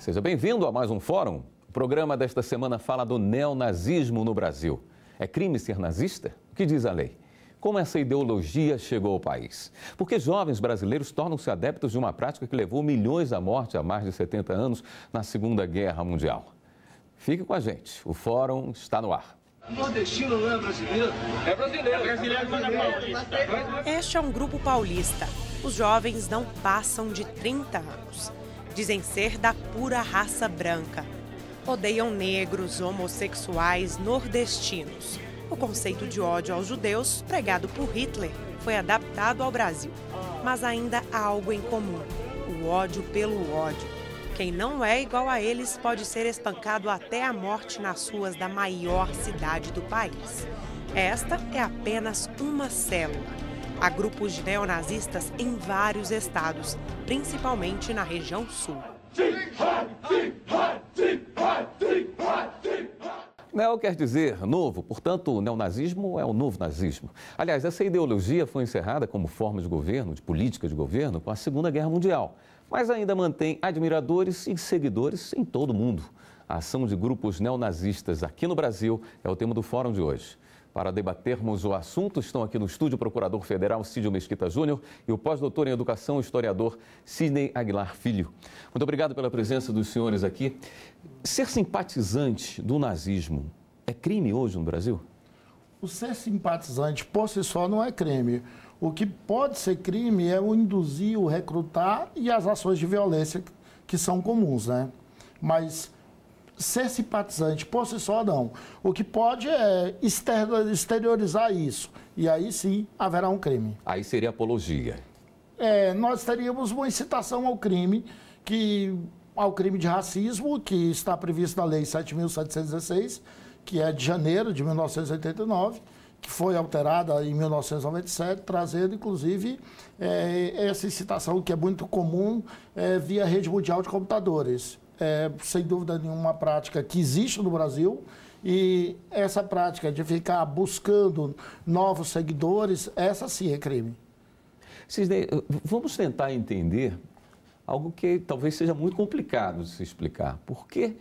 Seja bem-vindo a mais um Fórum. O programa desta semana fala do neonazismo no Brasil. É crime ser nazista? O que diz a lei? Como essa ideologia chegou ao país? Por que jovens brasileiros tornam-se adeptos de uma prática que levou milhões à morte há mais de 70 anos na Segunda Guerra Mundial? Fique com a gente, o Fórum está no ar. Nordestino não é brasileiro? É brasileiro. Este é um grupo paulista. Os jovens não passam de 30 anos. Dizem ser da pura raça branca. Odeiam negros, homossexuais, nordestinos. O conceito de ódio aos judeus, pregado por Hitler, foi adaptado ao Brasil. Mas ainda há algo em comum: o ódio pelo ódio. Quem não é igual a eles pode ser espancado até a morte nas ruas da maior cidade do país. Esta é apenas uma célula. Há grupos de neonazistas em vários estados, principalmente na região sul. Neo quer dizer novo, portanto, o neonazismo é o novo nazismo. Aliás, essa ideologia foi encerrada como forma de governo, de política de governo, com a Segunda Guerra Mundial, mas ainda mantém admiradores e seguidores em todo o mundo. A ação de grupos neonazistas aqui no Brasil é o tema do Fórum de hoje. Para debatermos o assunto, estão aqui no estúdio o Procurador Federal Cídio Mesquita Júnior e o pós-doutor em Educação e historiador Sidney Aguilar Filho. Muito obrigado pela presença dos senhores aqui. Ser simpatizante do nazismo é crime hoje no Brasil? O ser simpatizante por si só não é crime. O que pode ser crime é o induzir, o recrutar e as ações de violência que são comuns, né? Mas ser simpatizante por si só, não. O que pode é exteriorizar isso. E aí sim haverá um crime. Aí seria apologia. Nós teríamos uma incitação ao crime, ao crime de racismo, que está previsto na Lei 7.716, que é de janeiro de 1989, que foi alterada em 1997, trazendo, inclusive, essa incitação que é muito comum via rede mundial de computadores. Sem dúvida nenhuma, uma prática que existe no Brasil, e essa prática de ficar buscando novos seguidores, essa sim é crime. Sidney, vamos tentar entender algo que talvez seja muito complicado de se explicar. Por que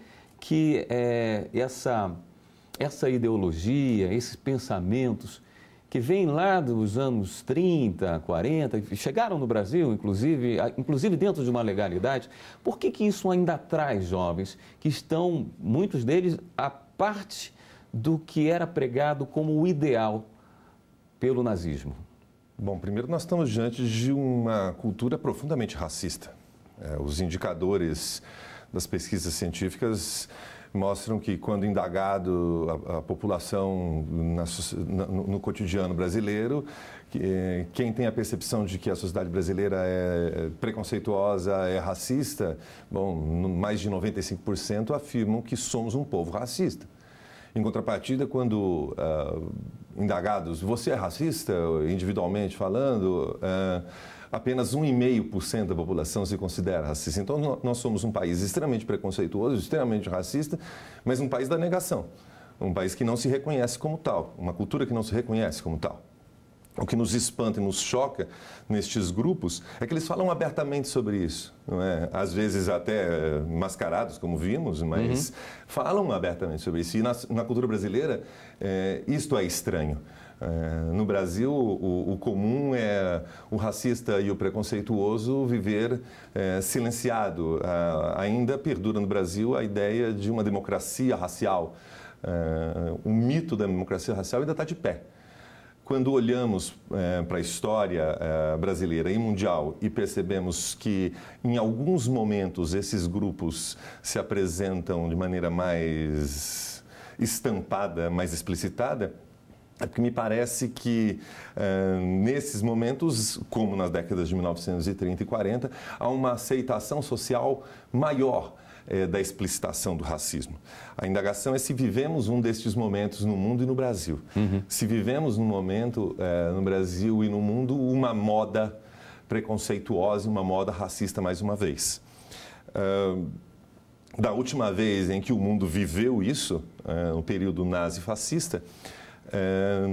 essa ideologia, esses pensamentos que vêm lá dos anos 30, 40, chegaram no Brasil, inclusive dentro de uma legalidade, por que isso ainda atrai jovens que estão, muitos deles, à parte do que era pregado como o ideal pelo nazismo? Bom, primeiro nós estamos diante de uma cultura profundamente racista. Os indicadores das pesquisas científicas mostram que, quando indagado a população no cotidiano brasileiro, quem tem a percepção de que a sociedade brasileira é preconceituosa, é racista, bom, mais de 95% afirmam que somos um povo racista. Em contrapartida, quando indagados, você é racista, individualmente falando, apenas 1,5% da população se considera racista. Então, nós somos um país extremamente preconceituoso, extremamente racista, mas um país da negação. Um país que não se reconhece como tal, uma cultura que não se reconhece como tal. O que nos espanta e nos choca nestes grupos é que eles falam abertamente sobre isso, não é? Às vezes até mascarados, como vimos, mas falam abertamente sobre isso. E na cultura brasileira, isto é estranho. No Brasil, o comum é o racista e o preconceituoso viver silenciado. Ainda perdura no Brasil a ideia de uma democracia racial. O mito da democracia racial ainda está de pé. Quando olhamos para a história brasileira e mundial e percebemos que, em alguns momentos, esses grupos se apresentam de maneira mais estampada, mais explicitada, é porque me parece que, nesses momentos, como nas décadas de 1930 e 40, há uma aceitação social maior da explicitação do racismo. A indagação é se vivemos um destes momentos no mundo e no Brasil. Se vivemos num momento no Brasil e no mundo uma moda preconceituosa, uma moda racista mais uma vez. Da última vez em que o mundo viveu isso, no período nazi-fascista,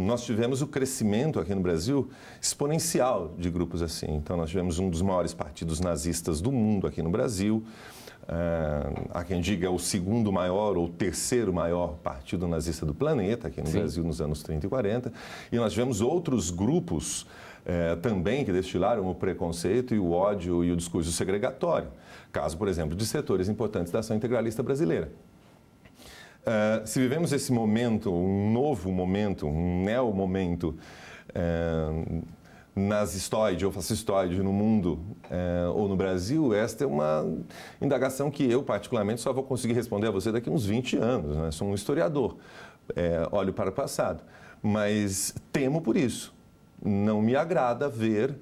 nós tivemos o crescimento aqui no Brasil exponencial de grupos assim. Então, nós tivemos um dos maiores partidos nazistas do mundo aqui no Brasil. há quem diga o segundo maior ou terceiro maior partido nazista do planeta, aqui no Brasil, nos anos 30 e 40. E nós tivemos outros grupos também que destilaram o preconceito e o ódio e o discurso segregatório. Caso, por exemplo, de setores importantes da ação integralista brasileira. Se vivemos esse momento, um novo momento, um neo-momento nazistoide ou fascistoide no mundo ou no Brasil, esta é uma indagação que eu, particularmente, só vou conseguir responder a você daqui a uns 20 anos. Né? Sou um historiador, olho para o passado, mas temo por isso. Não me agrada ver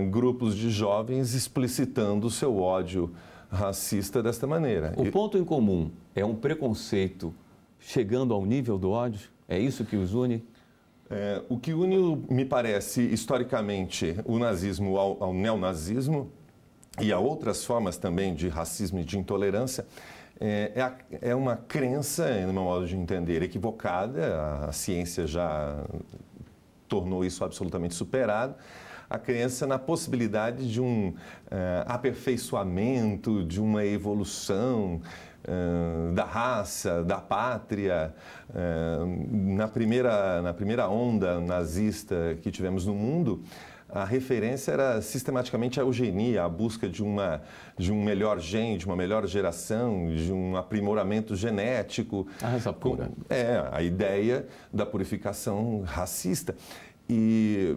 grupos de jovens explicitando o seu ódio racista desta maneira. O ponto em comum é um preconceito chegando ao nível do ódio? É isso que os une? O que une, me parece, historicamente, o nazismo ao neonazismo e a outras formas também de racismo e de intolerância é uma crença, no meu modo de entender, equivocada. A ciência já tornou isso absolutamente superado. A crença na possibilidade de um aperfeiçoamento, de uma evolução da raça, da pátria. Na primeira onda nazista que tivemos no mundo, a referência era sistematicamente a eugenia, a busca de um melhor gene, de uma melhor geração, de um aprimoramento genético. A raça pura. A ideia da purificação racista. E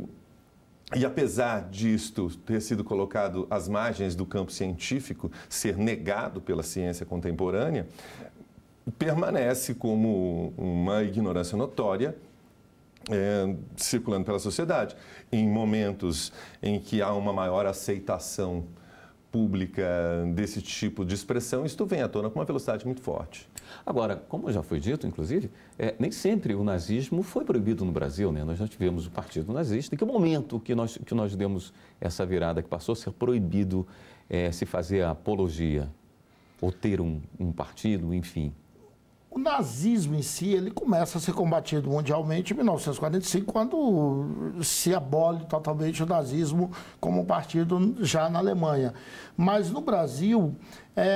apesar disto ter sido colocado às margens do campo científico, ser negado pela ciência contemporânea, permanece como uma ignorância notória circulando pela sociedade. Em momentos em que há uma maior aceitação pública desse tipo de expressão, isto vem à tona com uma velocidade muito forte. Agora, como já foi dito, inclusive, nem sempre o nazismo foi proibido no Brasil, né? Nós já tivemos o Partido Nazista. Em que momento que nós demos essa virada que passou a ser proibido se fazer a apologia ou ter um partido, enfim? O nazismo em si, ele começa a ser combatido mundialmente em 1945, quando se abole totalmente o nazismo como partido já na Alemanha. Mas no Brasil,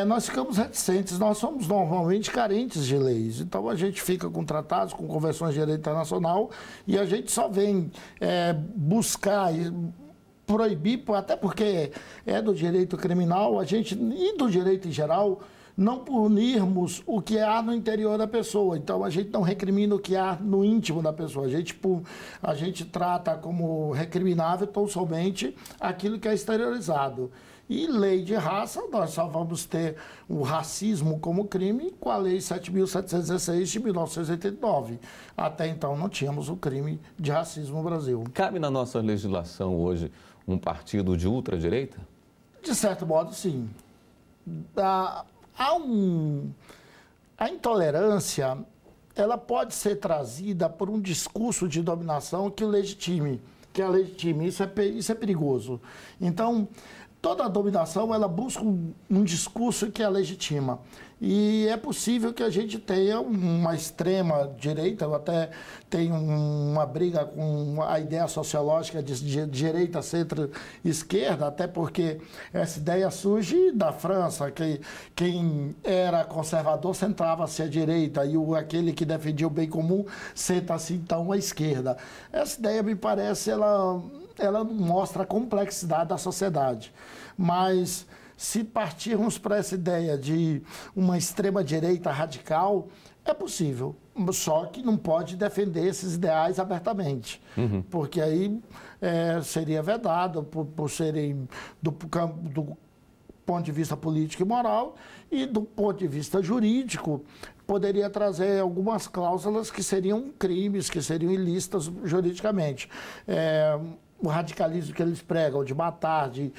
nós ficamos reticentes, nós somos normalmente carentes de leis. Então a gente fica com tratados, com convenções de direito internacional e a gente só vem buscar proibir, até porque é do direito criminal, e do direito em geral, não punirmos o que há no interior da pessoa. Então, a gente não recrimina o que há no íntimo da pessoa. A gente trata como recriminável tão somente aquilo que é exteriorizado. E lei de raça, nós só vamos ter o racismo como crime com a Lei 7.716 de 1989. Até então, não tínhamos o crime de racismo no Brasil. Cabe na nossa legislação hoje um partido de ultradireita? De certo modo, sim. A intolerância, ela pode ser trazida por um discurso de dominação que legitime. Isso é perigoso. Então, toda a dominação, ela busca um discurso que a legitima. E é possível que a gente tenha uma extrema direita, eu até tenho uma briga com a ideia sociológica de direita, centro-esquerda, até porque essa ideia surge da França, que quem era conservador centrava-se à direita e aquele que defendia o bem comum senta-se então à esquerda. Essa ideia, me parece, ela mostra a complexidade da sociedade. Mas se partirmos para essa ideia de uma extrema-direita radical, é possível. Só que não pode defender esses ideais abertamente. Porque aí seria vedado por serem do ponto de vista político e moral, e do ponto de vista jurídico, poderia trazer algumas cláusulas que seriam crimes, que seriam ilícitas juridicamente. O radicalismo que eles pregam, de matar, de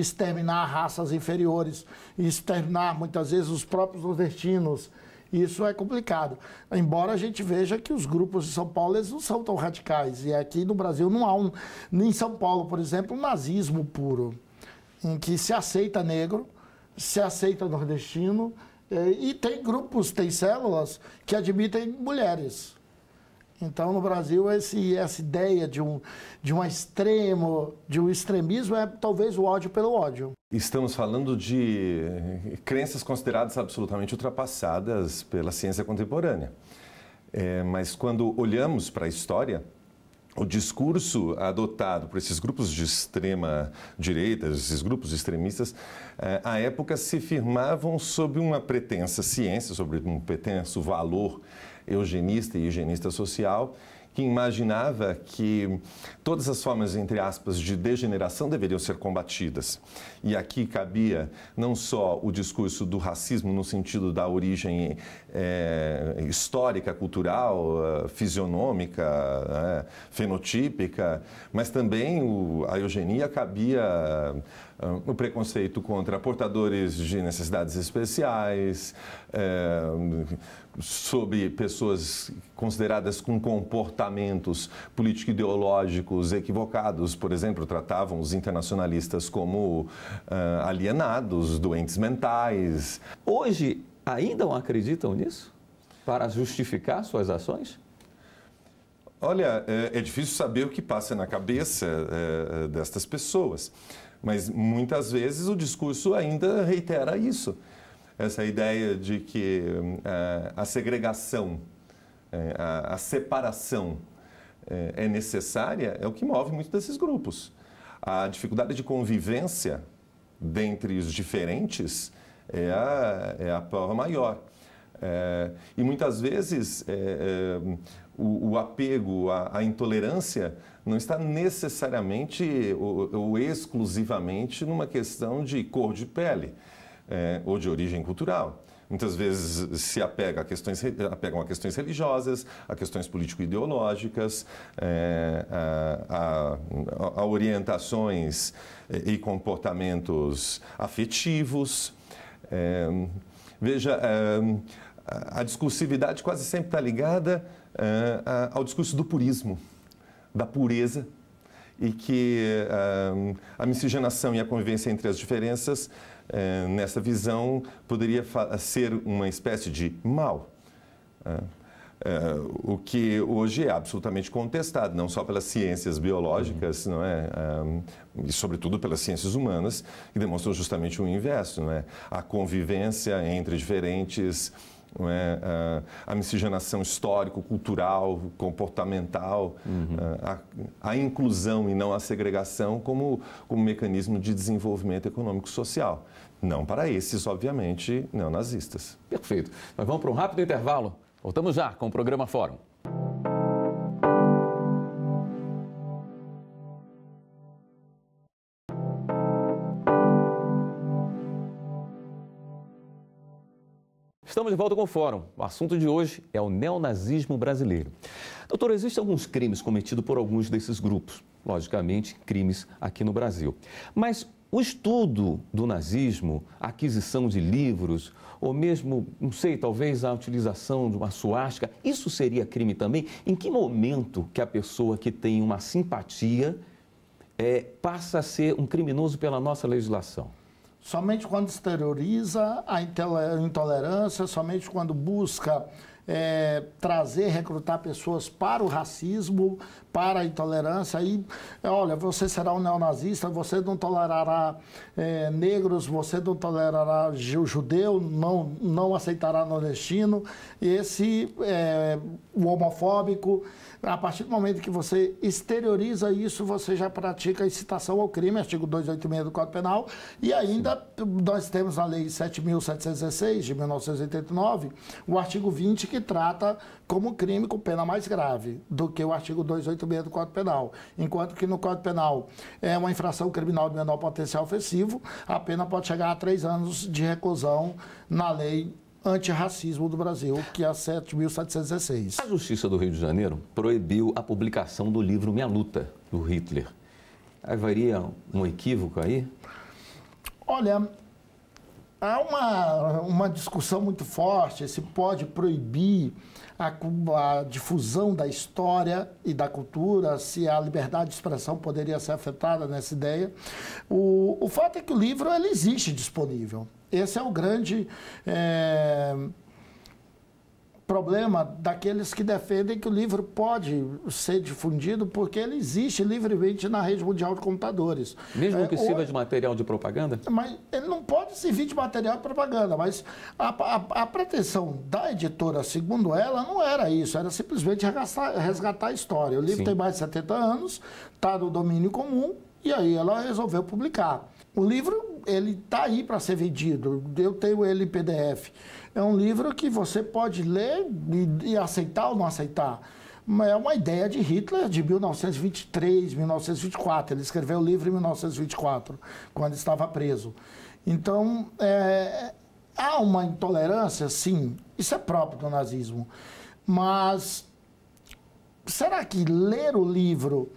exterminar raças inferiores, e exterminar muitas vezes os próprios nordestinos, isso é complicado. Embora a gente veja que os grupos de São Paulo eles não são tão radicais, e aqui no Brasil não há em São Paulo, por exemplo, um nazismo puro, em que se aceita negro, se aceita nordestino, e tem grupos, tem células que admitem mulheres. Então, no Brasil, essa ideia de um extremismo é talvez o ódio pelo ódio. Estamos falando de crenças consideradas absolutamente ultrapassadas pela ciência contemporânea. Mas quando olhamos para a história, o discurso adotado por esses grupos de extrema direita, esses grupos extremistas, à época se firmavam sob uma pretensa ciência, sobre um pretenso valor eugenista e higienista social, que imaginava que todas as formas, entre aspas, de degeneração deveriam ser combatidas. E aqui cabia não só o discurso do racismo no sentido da origem histórica, cultural, fisionômica, fenotípica, mas também a eugenia cabia o preconceito contra portadores de necessidades especiais, sobre pessoas consideradas com comportamentos político-ideológicos equivocados. Por exemplo, tratavam os internacionalistas como alienados, doentes mentais. Hoje, ainda não acreditam nisso? Para justificar suas ações? Olha, é difícil saber o que passa na cabeça destas pessoas, mas muitas vezes o discurso ainda reitera isso. Essa ideia de que a segregação, a separação é necessária é o que move muitos desses grupos. A dificuldade de convivência dentre os diferentes é a prova maior. E muitas vezes o apego à intolerância não está necessariamente ou exclusivamente numa questão de cor de pele ou de origem cultural. Muitas vezes se apegam a questões religiosas, a questões político-ideológicas, a orientações e comportamentos afetivos. Veja, a discursividade quase sempre está ligada ao discurso do purismo, da pureza, e que a miscigenação e a convivência entre as diferenças, nessa visão, poderia ser uma espécie de mal. O que hoje é absolutamente contestado, não só pelas ciências biológicas, não é? E sobretudo pelas ciências humanas, que demonstram justamente o inverso, não é? A convivência entre diferentes, não é? A miscigenação histórico-cultural, comportamental, a inclusão e não a segregação como mecanismo de desenvolvimento econômico-social. Não para esses, obviamente, neonazistas. Perfeito. Nós vamos para um rápido intervalo. Voltamos já com o programa Fórum. Estamos de volta com o Fórum. O assunto de hoje é o neonazismo brasileiro. Doutor, existem alguns crimes cometidos por alguns desses grupos. Logicamente, crimes aqui no Brasil. Mas o estudo do nazismo, a aquisição de livros, ou mesmo, não sei, talvez a utilização de uma suástica, isso seria crime também? Em que momento que a pessoa que tem uma simpatia passa a ser um criminoso pela nossa legislação? Somente quando exterioriza a intolerância, somente quando busca recrutar pessoas para o racismo, para a intolerância. Aí, olha, você será um neonazista, você não tolerará negros, você não tolerará judeu, não aceitará nordestino, o homofóbico. A partir do momento que você exterioriza isso, você já pratica a incitação ao crime, artigo 286 do Código Penal, e ainda nós temos na Lei 7.716, de 1989, o artigo 20, que trata como crime com pena mais grave do que o artigo 286 do Código Penal. Enquanto que no Código Penal é uma infração criminal de menor potencial ofensivo, a pena pode chegar a 3 anos de reclusão na Lei Antirracismo do Brasil, que é a 7.716. A Justiça do Rio de Janeiro proibiu a publicação do livro Minha Luta, do Hitler. Haveria um equívoco aí? Olha, há uma discussão muito forte se pode proibir a difusão da história e da cultura, se a liberdade de expressão poderia ser afetada nessa ideia. O fato é que o livro ele existe disponível. Esse é o grande problema daqueles que defendem que o livro pode ser difundido porque ele existe livremente na rede mundial de computadores. Mesmo que sirva de material de propaganda? Mas ele não pode servir de material de propaganda, mas a pretensão da editora, segundo ela, não era isso, era simplesmente resgatar a história. O livro tem mais de 70 anos, está no domínio comum, e aí ela resolveu publicar. O livro, ele está aí para ser vendido, eu tenho ele em PDF. É um livro que você pode ler e aceitar ou não aceitar. É uma ideia de Hitler de 1923, 1924. Ele escreveu o livro em 1924, quando estava preso. Então, há uma intolerância, sim, isso é próprio do nazismo. Mas será que ler o livro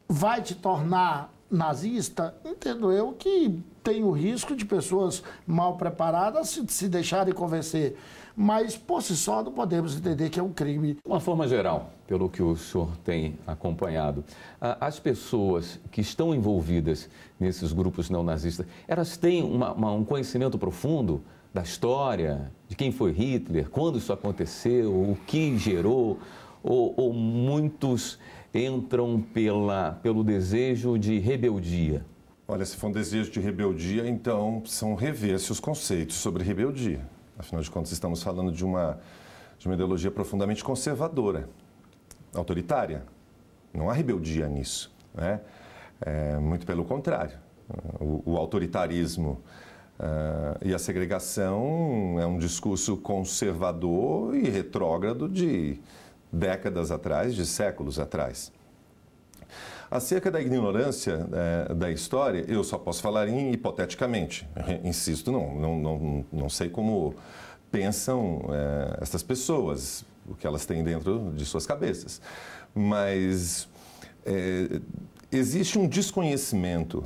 vai te tornar nazista? Entendo eu que tem o risco de pessoas mal preparadas se deixarem convencer. Mas, por si só, não podemos entender que é um crime. De uma forma geral, pelo que o senhor tem acompanhado, as pessoas que estão envolvidas nesses grupos neonazistas, elas têm um conhecimento profundo da história, de quem foi Hitler, quando isso aconteceu, o que gerou, ou muitos entram pelo desejo de rebeldia? Olha, se for um desejo de rebeldia, então precisam rever-se os conceitos sobre rebeldia. Afinal de contas, estamos falando de uma ideologia profundamente conservadora, autoritária. Não há rebeldia nisso, né? Muito pelo contrário. O autoritarismo e a segregação é um discurso conservador e retrógrado de décadas atrás, de séculos atrás. Acerca da ignorância da história, eu só posso falar hipoteticamente. Insisto, não sei como pensam essas pessoas, o que elas têm dentro de suas cabeças. Mas existe um desconhecimento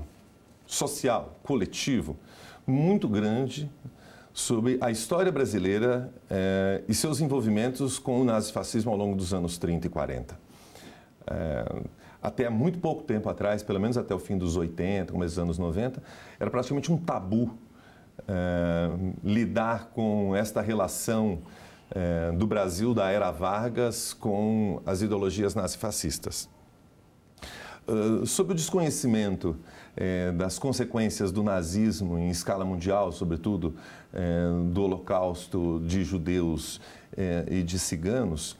social, coletivo, muito grande sobre a história brasileira e seus envolvimentos com o nazifascismo ao longo dos anos 30 e 40. Até muito pouco tempo atrás, pelo menos até o fim dos 80, começo dos anos 90, era praticamente um tabu lidar com esta relação do Brasil da era Vargas com as ideologias nazifascistas. Sobre o desconhecimento das consequências do nazismo em escala mundial, sobretudo do Holocausto de judeus e de ciganos,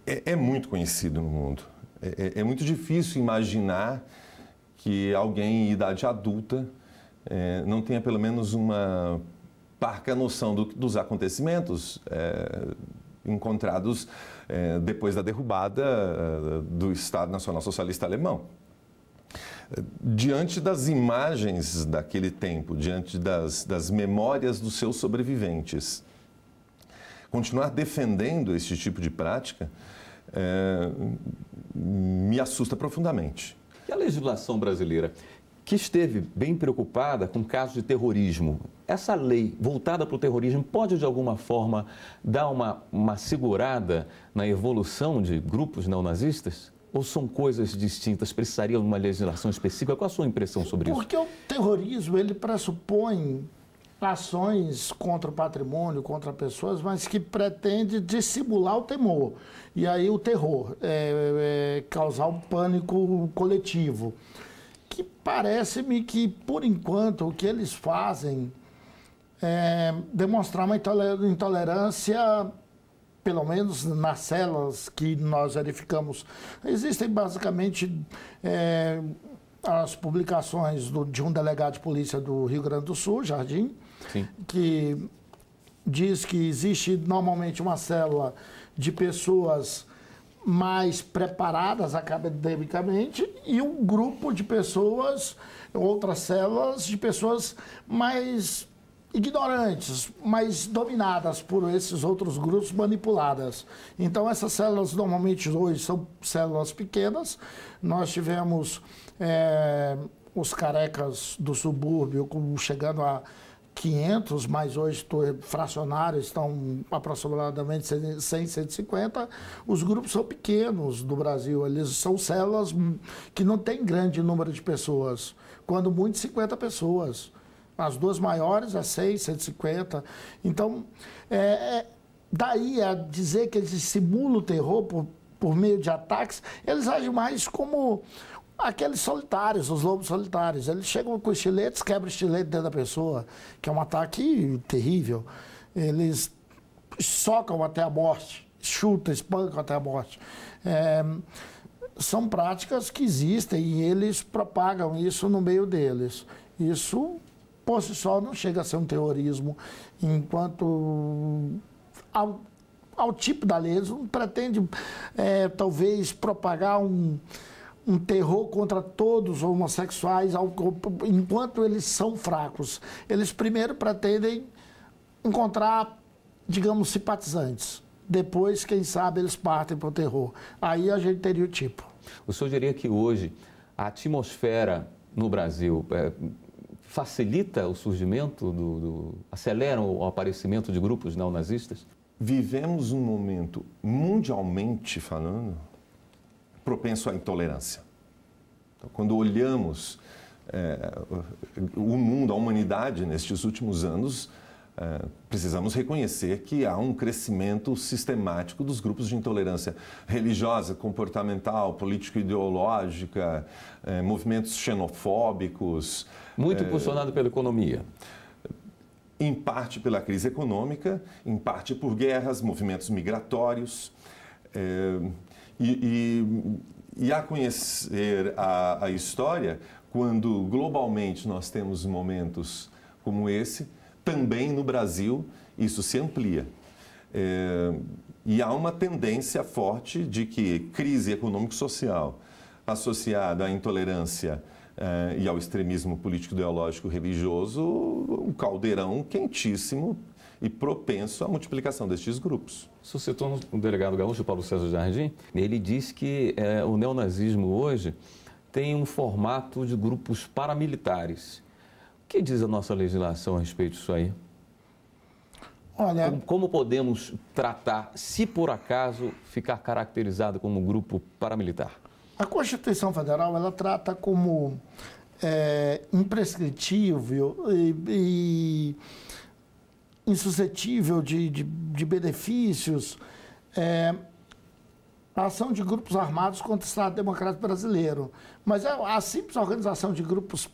é muito conhecido no mundo. É muito difícil imaginar que alguém em idade adulta não tenha pelo menos uma parca noção dos acontecimentos encontrados depois da derrubada do Estado Nacional Socialista Alemão. Diante das imagens daquele tempo, diante das memórias dos seus sobreviventes, continuar defendendo esse tipo de prática me assusta profundamente. E a legislação brasileira, que esteve bem preocupada com casos de terrorismo, essa lei voltada para o terrorismo pode, de alguma forma, dar uma segurada na evolução de grupos neonazistas? Ou são coisas distintas? Precisaria de uma legislação específica? Qual a sua impressão sobre isso? Porque o terrorismo, ele pressupõe ações contra o patrimônio, contra pessoas, mas que pretende dissimular o temor. E aí o terror, causar um pânico coletivo. Que parece-me que, por enquanto, o que eles fazem é demonstrar uma intolerância, pelo menos nas celas que nós verificamos. Existem basicamente as publicações de um delegado de polícia do Rio Grande do Sul, Jardim, sim, que diz que existe normalmente uma célula de pessoas mais preparadas academicamente e um grupo de pessoas, outras células de pessoas mais ignorantes, mais dominadas por esses outros grupos, manipuladas. Então, essas células normalmente hoje são células pequenas. Nós tivemos os carecas do subúrbio chegando a 500, mas hoje fracionários estão aproximadamente 100, 150. Os grupos são pequenos do Brasil, eles são células que não têm grande número de pessoas, quando muito 50 pessoas. As duas maiores, a 6, 150. Então, daí a dizer que eles simulam o terror por meio de ataques, eles agem mais como aqueles solitários, os lobos solitários. Eles chegam com estiletes, quebram o estilete dentro da pessoa, que é um ataque terrível. Eles socam até a morte, chutam, espancam até a morte. São práticas que existem e eles propagam isso no meio deles. Isso, por si só, não chega a ser um terrorismo, enquanto ao tipo da lei. Eles não pretendem, talvez, propagar um terror contra todos os homossexuais, enquanto eles são fracos. Eles primeiro pretendem encontrar, digamos, simpatizantes. Depois, quem sabe, eles partem para o terror. Aí a gente teria o tipo. O senhor diria que hoje a atmosfera no Brasil facilita o surgimento, acelera o aparecimento de grupos neonazistas? Vivemos um momento, mundialmente falando, propenso à intolerância. Então, quando olhamos o mundo, a humanidade nestes últimos anos, precisamos reconhecer que há um crescimento sistemático dos grupos de intolerância religiosa, comportamental, político-ideológica, movimentos xenofóbicos. Muito impulsionado pela economia. Em parte pela crise econômica, em parte por guerras, movimentos migratórios. E a conhecer a história, quando globalmente nós temos momentos como esse, também no Brasil isso se amplia. E há uma tendência forte de que crise econômico-social associada à intolerância e ao extremismo político-ideológico religioso, um caldeirão quentíssimo e propenso à multiplicação destes grupos. O senhor citou o delegado gaúcho, Paulo César Jardim, ele diz que o neonazismo hoje tem um formato de grupos paramilitares. O que diz a nossa legislação a respeito disso aí? Olha, como podemos tratar, se por acaso ficar caracterizado como um grupo paramilitar? A Constituição Federal, ela trata como imprescritível e insuscetível de benefícios a ação de grupos armados contra o Estado Democrático Brasileiro. Mas a simples organização de grupos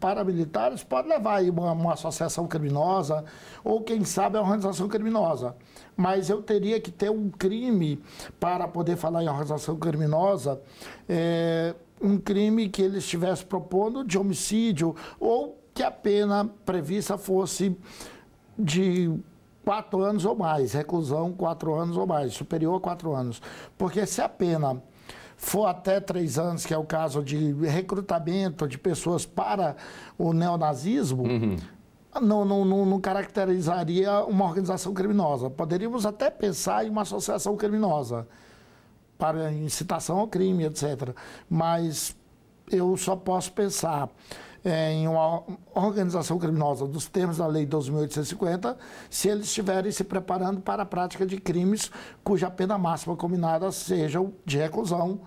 paramilitares pode levar aí uma associação criminosa ou, quem sabe, a organização criminosa. Mas eu teria que ter um crime para poder falar em organização criminosa, um crime que ele estivesse propondo de homicídio ou que a pena prevista fosse de 4 anos ou mais, reclusão 4 anos ou mais, superior a 4 anos. Porque se a pena for até 3 anos, que é o caso de recrutamento de pessoas para o neonazismo, não caracterizaria uma organização criminosa. Poderíamos até pensar em uma associação criminosa, para incitação ao crime, etc. Mas eu só posso pensar em uma organização criminosa dos termos da Lei 12.850, se eles estiverem se preparando para a prática de crimes cuja pena máxima combinada sejam de reclusão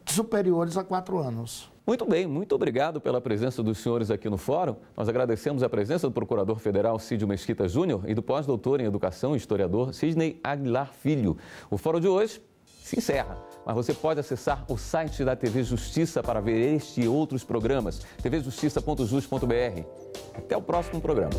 superiores a 4 anos. Muito bem, muito obrigado pela presença dos senhores aqui no Fórum. Nós agradecemos a presença do Procurador Federal Cídio Mesquita Júnior e do pós-doutor em Educação e historiador Sidney Aguilar Filho. O Fórum de hoje se encerra, mas você pode acessar o site da TV Justiça para ver este e outros programas, tvjustiça.jus.br. Até o próximo programa.